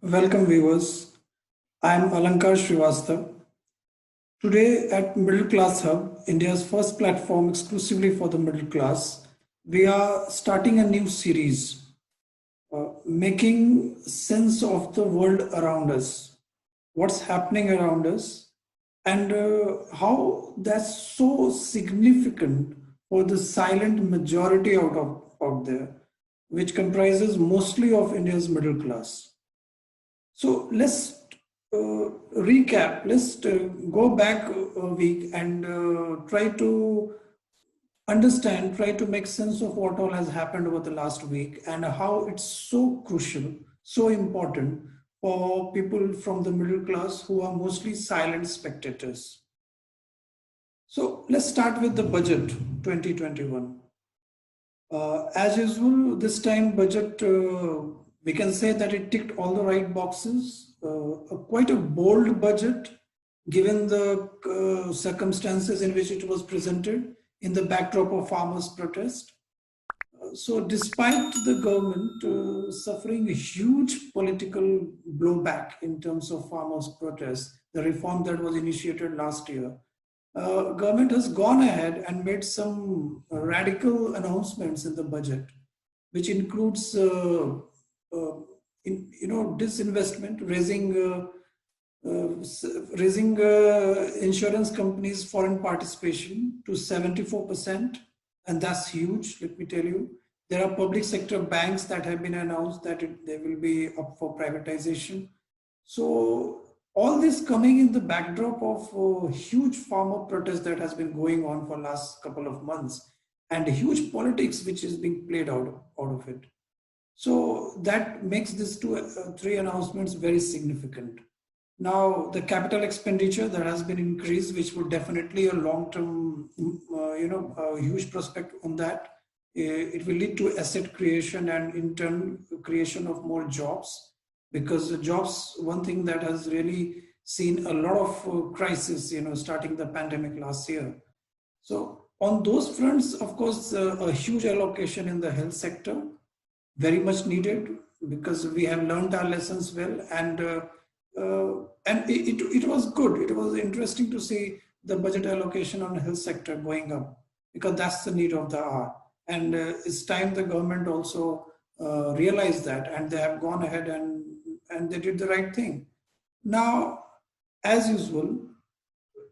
Welcome viewers. I am Alankar Srivastav. Today at Middle Class Hub, India's first platform exclusively for the middle class, we are starting a new series, making sense of the world around us, what's happening around us, and how that's so significant for the silent majority out there, which comprises mostly of India's middle class. So let's recap. Let's go back a week and try to understand, try to make sense of what all has happened over the last week and how it's so crucial, so important for people from the middle class who are mostly silent spectators. So let's start with the budget 2021. As usual, this time budget, we can say that it ticked all the right boxes. Quite a bold budget, given the circumstances in which it was presented in the backdrop of farmers' protest. So despite the government suffering a huge political blowback in terms of farmers' protest, the reform that was initiated last year, government has gone ahead and made some radical announcements in the budget, which includes disinvestment, raising insurance companies' foreign participation to 74%, and that's huge. Let me tell you, there are public sector banks that have been announced that they will be up for privatization. So all this coming in the backdrop of a huge farmer protest that has been going on for last couple of months, and huge politics which is being played out of it. So that makes these three announcements very significant. Now, the capital expenditure that has been increased, which would definitely a long-term, a huge prospect on that. It will lead to asset creation and in turn creation of more jobs, because the jobs, one thing that has really seen a lot of crisis, starting the pandemic last year. So on those fronts, of course, a huge allocation in the health sector, very much needed, because we have learned our lessons well, and it was good. It was interesting to see the budget allocation on the health sector going up, because that's the need of the hour. And it's time the government also realized that, and they have gone ahead and they did the right thing. Now, as usual,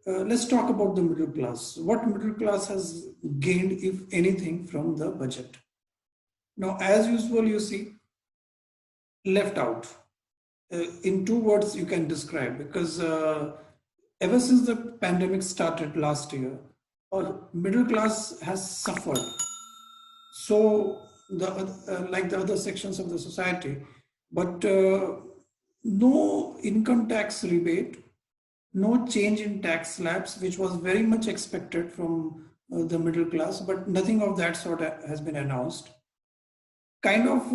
let's talk about the middle class. What middle class has gained, if anything, from the budget? Now, as usual, you see, left out. In two words you can describe, because ever since the pandemic started last year, our middle class has suffered. So like the other sections of the society, but no income tax rebate, no change in tax slabs, which was very much expected from the middle class, but nothing of that sort has been announced. Kind of,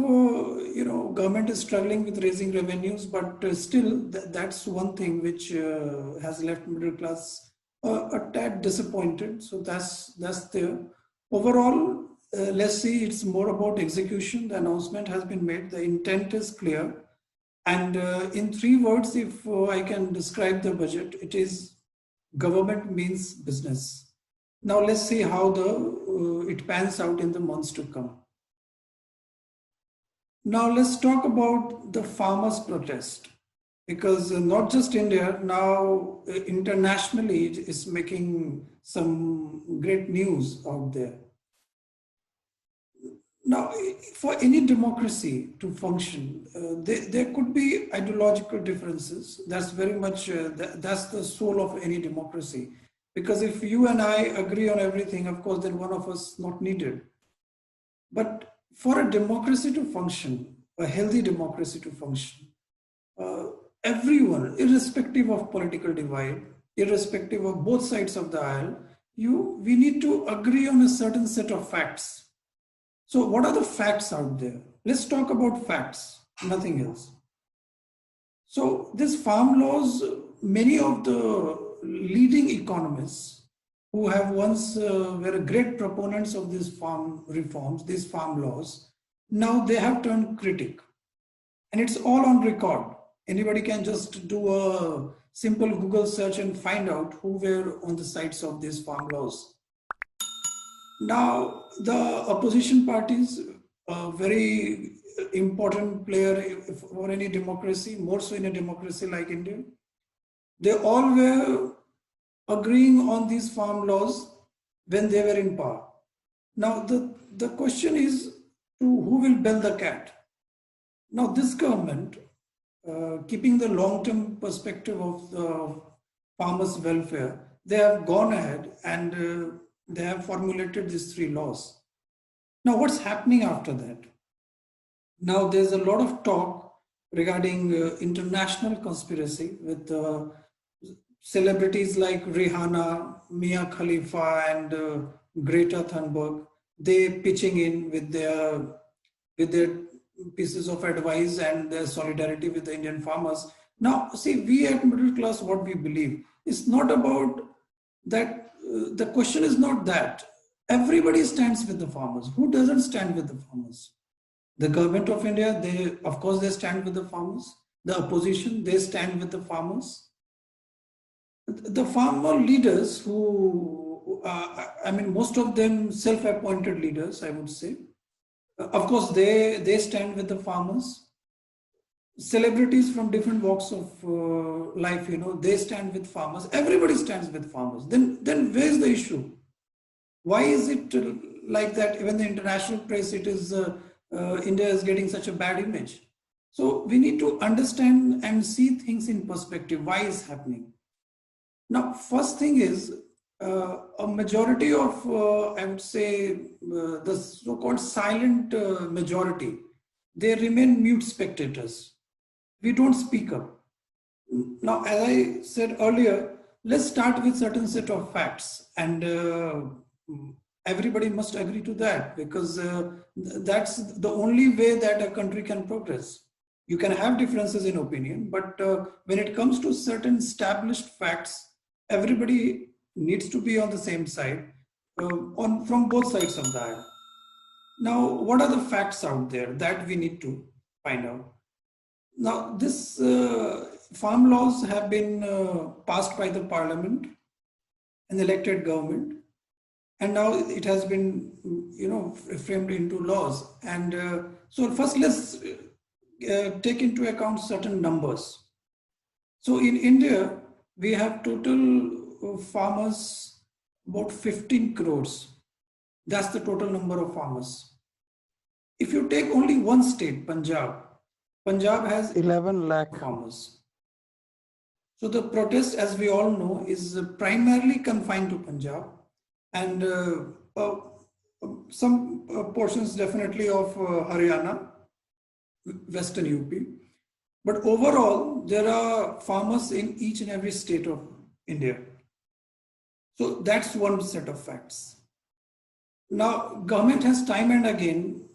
government is struggling with raising revenues, but still that's one thing which has left middle class a tad disappointed. So that's there. Overall, let's see, it's more about execution. The announcement has been made. The intent is clear. And in three words, if I can describe the budget, it is government means business. Now let's see how it pans out in the months to come. Now let's talk about the farmers' protest, because not just India, now internationally it is making some great news out there. Now, for any democracy to function, there could be ideological differences. That's very much, that's the soul of any democracy. Because if you and I agree on everything, of course, then one of us not needed. But for a democracy to function, a healthy democracy to function, everyone, irrespective of political divide, irrespective of both sides of the aisle, we need to agree on a certain set of facts. So what are the facts out there? Let's talk about facts, nothing else. So these farm laws, many of the leading economists who have once were great proponents of these farm reforms, these farm laws, now they have turned critic. And it's all on record. Anybody can just do a simple Google search and find out who were on the sides of these farm laws. Now, the opposition parties, a very important player for any democracy, more so in a democracy like India, they all were agreeing on these farm laws when they were in power. Now, the question is to who will bell the cat? Now, this government, keeping the long-term perspective of the farmers' welfare, they have gone ahead and they have formulated these 3 laws. Now, what's happening after that? Now, there's a lot of talk regarding international conspiracy with celebrities like Rihanna, Mia Khalifa, and Greta Thunberg. They pitching in with their pieces of advice and their solidarity with the Indian farmers. Now, see, we at middle class, what we believe, it's not about that. The question is not that. Everybody stands with the farmers. Who doesn't stand with the farmers? The government of India, of course, they stand with the farmers. The opposition, they stand with the farmers. The farmer leaders who, most of them self-appointed leaders, I would say. Of course, they stand with the farmers. Celebrities from different walks of life, they stand with farmers. Everybody stands with farmers. Then where's the issue? Why is it like that? Even the international press, it is India is getting such a bad image. So we need to understand and see things in perspective. Why is happening? Now, first thing is a majority of, I would say, the so-called silent majority, they remain mute spectators. We don't speak up. Now, as I said earlier, let's start with certain set of facts, and everybody must agree to that, because that's the only way that a country can progress. You can have differences in opinion, but when it comes to certain established facts, everybody needs to be on the same side, from both sides of the aisle. Now, what are the facts out there that we need to find out? Now, this farm laws have been passed by the parliament and elected government, and now it has been, framed into laws. And so first, let's take into account certain numbers. So in India, we have total farmers about 15 crores. That's the total number of farmers. If you take only one state, Punjab has 11 lakh farmers. So the protest, as we all know, is primarily confined to Punjab, and some portions definitely of Haryana, Western UP. But overall, there are farmers in each and every state of India. So that's one set of facts. Now, government has time and again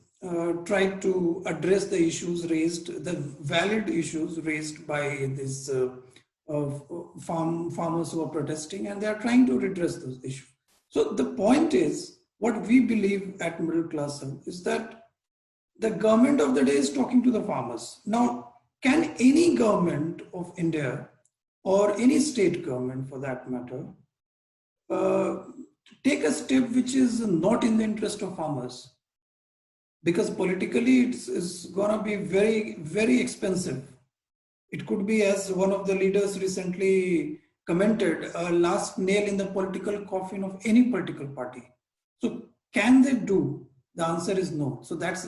tried to address the issues raised, the valid issues raised by these farmers who are protesting, and they are trying to redress those issues. So the point is, what we believe at Middle Class is that the government of the day is talking to the farmers. Now, can any government of India or any state government for that matter take a step which is not in the interest of farmers? Because politically it's going to be very, very expensive. It could be, as one of the leaders recently commented, a last nail in the political coffin of any political party. So can they do? The answer is no. So that's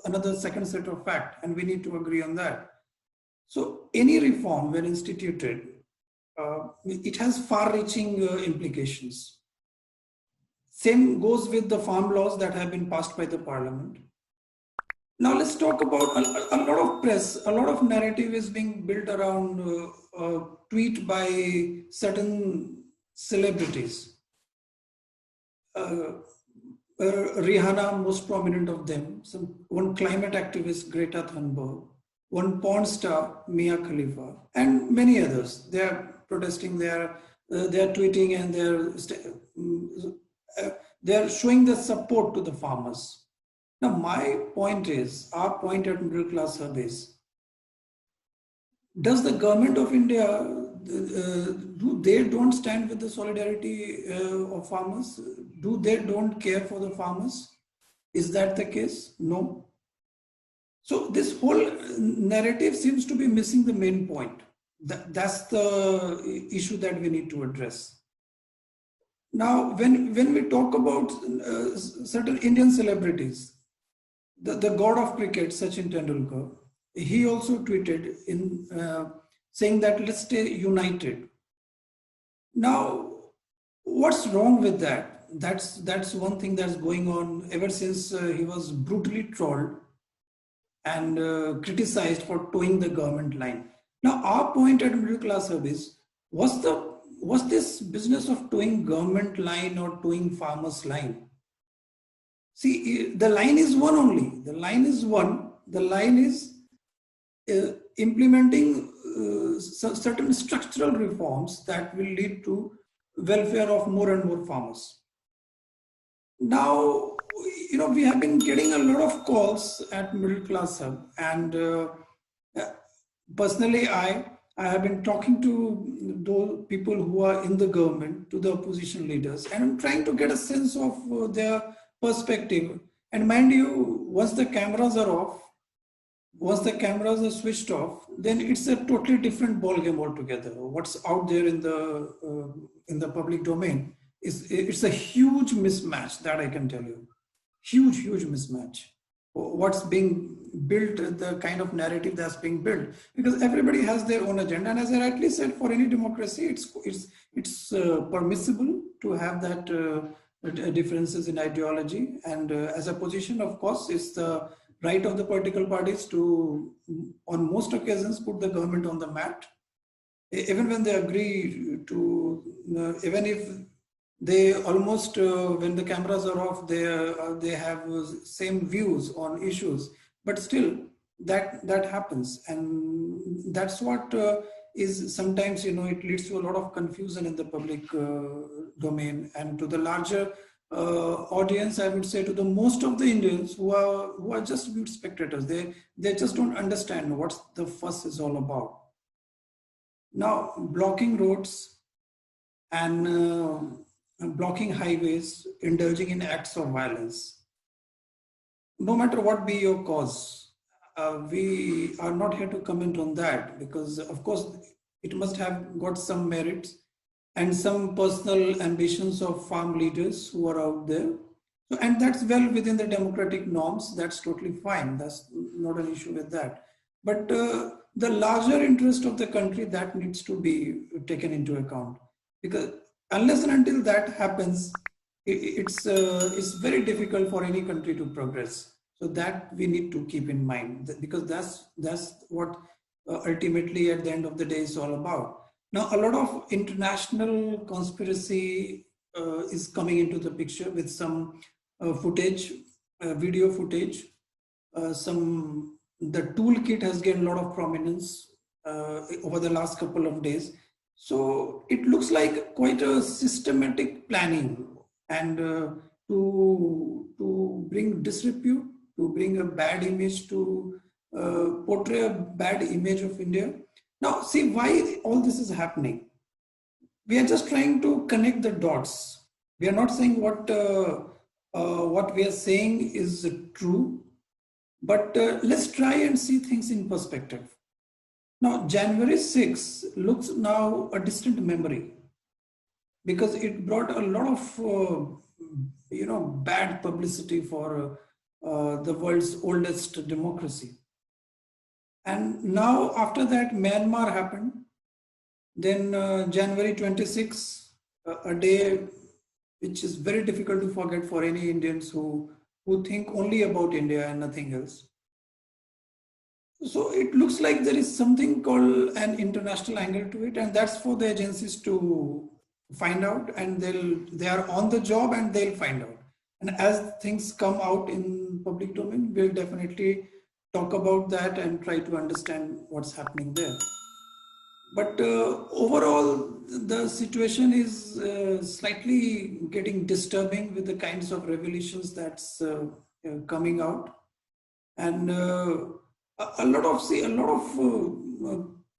another second set of fact, and we need to agree on that. So any reform when instituted, it has far-reaching implications. Same goes with the farm laws that have been passed by the parliament. Now let's talk about a lot of press, a lot of narrative is being built around a tweet by certain celebrities. Rihanna, most prominent of them, one climate activist, Greta Thunberg, one porn star, Mia Khalifa, and many others. They are protesting, they are tweeting, and they are showing the support to the farmers. Now, my point is, our point at Middle Class Hub is, does the government of India, do they don't stand with the solidarity of farmers? Do they don't care for the farmers? Is that the case? No. So this whole narrative seems to be missing the main point. That's the issue that we need to address. Now, when we talk about certain Indian celebrities, the god of cricket, Sachin Tendulkar, he also tweeted in saying that let's stay united. Now, what's wrong with that? That's one thing that's going on ever since he was brutally trolled and criticized for towing the government line. Now, our point at Middle Class Hub is, was this business of towing government line or towing farmers line? See, the line is one only. The line is one. The line is implementing certain structural reforms that will lead to welfare of more and more farmers. Now, we have been getting a lot of calls at Middle Class Hub, and personally, I have been talking to those people who are in the government, to the opposition leaders, and I'm trying to get a sense of their perspective. And mind you, once the cameras are off, once the cameras are switched off, then it's a totally different ballgame altogether. What's out there in the public domain it's a huge mismatch, that I can tell you. Huge mismatch. What's being built, the kind of narrative that's being built, because everybody has their own agenda. And as I rightly said, for any democracy, it's permissible to have that differences in ideology. And as a position, of course, it's the right of the political parties to, on most occasions, put the government on the mat, even when they agree to, even if they almost, when the cameras are off, they have same views on issues, but still that happens. And that's what is sometimes, it leads to a lot of confusion in the public domain. And to the larger audience, I would say, to the most of the Indians who are just viewed spectators, they just don't understand what the fuss is all about. Now, blocking roads and blocking highways, indulging in acts of violence, no matter what be your cause, we are not here to comment on that, because of course it must have got some merits and some personal ambitions of farm leaders who are out there. So, and that's well within the democratic norms. That's totally fine. That's not an issue with that. But the larger interest of the country, that needs to be taken into account, because unless and until that happens, it's very difficult for any country to progress. So that we need to keep in mind, because that's what ultimately at the end of the day is all about. Now, a lot of international conspiracy is coming into the picture with some footage, video footage. The toolkit has gained a lot of prominence over the last couple of days. So it looks like quite a systematic planning, and to bring disrepute, to bring a bad image, to portray a bad image of India. Now, see why all this is happening. We are just trying to connect the dots. We are not saying what we are saying is true, but let's try and see things in perspective. Now, January 6 looks now a distant memory, because it brought a lot of bad publicity for the world's oldest democracy. And now, after that, Myanmar happened. Then January 26, a day which is very difficult to forget for any Indians who think only about India and nothing else. So it looks like there is something called an international angle to it, and that's for the agencies to find out, and they are on the job and they'll find out. And as things come out in public domain, we'll definitely talk about that and try to understand what's happening there. But overall, the situation is slightly getting disturbing with the kinds of revelations that's coming out, and a lot of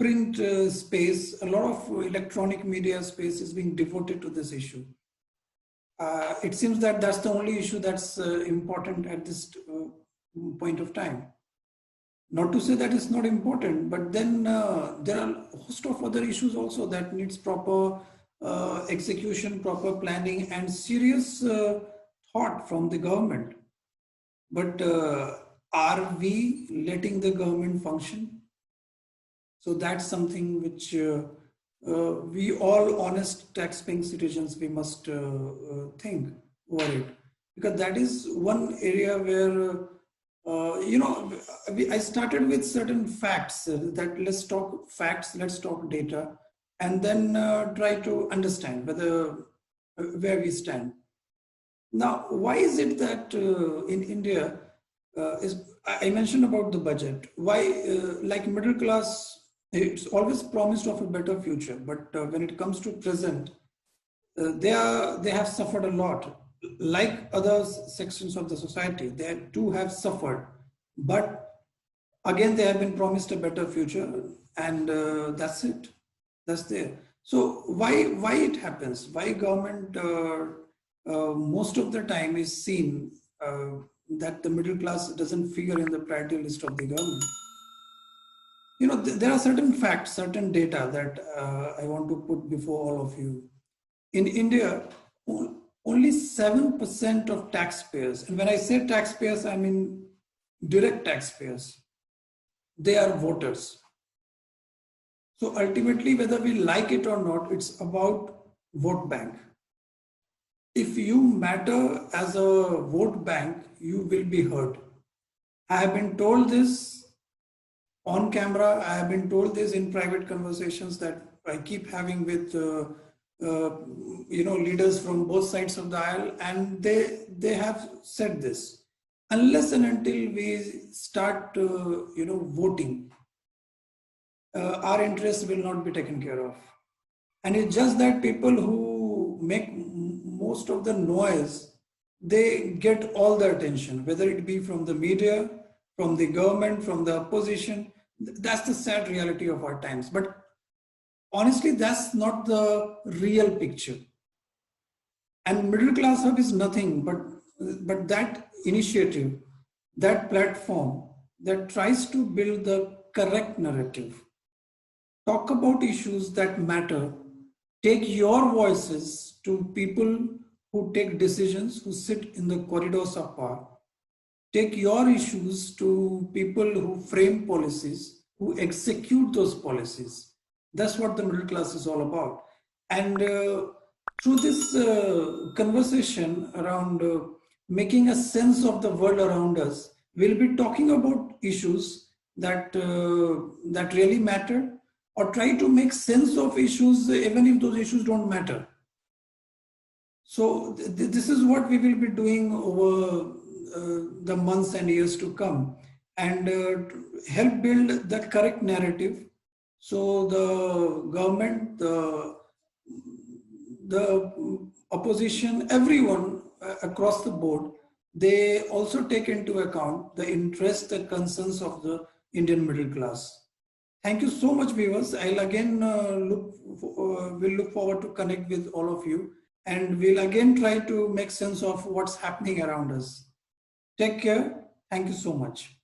print space, a lot of electronic media space is being devoted to this issue. It seems that that's the only issue that's important at this point of time. Not to say that it's not important, but then there are a host of other issues also that needs proper execution, proper planning, and serious thought from the government. But are we letting the government function? So that's something which we all honest tax-paying citizens, we must think over it. Because that is one area where, I started with certain facts that let's talk facts, let's talk data, and then try to understand where we stand. Now, why is it that in India, I mentioned about the budget, why like middle class, it's always promised of a better future, but when it comes to present, they have suffered a lot. Like other sections of the society, they too have suffered, but again they have been promised a better future, and that's it. That's there. So why it happens? Why government most of the time is seen that the middle class doesn't figure in the priority list of the government? There are certain facts, certain data that I want to put before all of you. In India, only 7% of taxpayers, and when I say taxpayers, I mean direct taxpayers, they are voters. So ultimately, whether we like it or not, it's about vote bank. If you matter as a vote bank, you will be heard. I have been told this on camera, I have been told this in private conversations that I keep having with leaders from both sides of the aisle, and they have said this. Unless and until we start voting, our interests will not be taken care of. And it's just that people who make most of the noise, they get all the attention, whether it be from the media, from the government, from the opposition. That's the sad reality of our times. But honestly, that's not the real picture. And Middle Class Hub is nothing but that initiative, that platform that tries to build the correct narrative. Talk about issues that matter. Take your voices to people who take decisions, who sit in the corridors of power. Take your issues to people who frame policies, who execute those policies. That's what the middle class is all about. And through this conversation around making a sense of the world around us, we'll be talking about issues that really matter, or try to make sense of issues even if those issues don't matter. So this is what we will be doing over the months and years to come, and help build the correct narrative. So the government, the opposition, everyone across the board, they also take into account the interests, the concerns of the Indian middle class. Thank you so much, viewers. I'll again we'll look forward to connect with all of you, and we'll again try to make sense of what's happening around us. Take care. Thank you so much.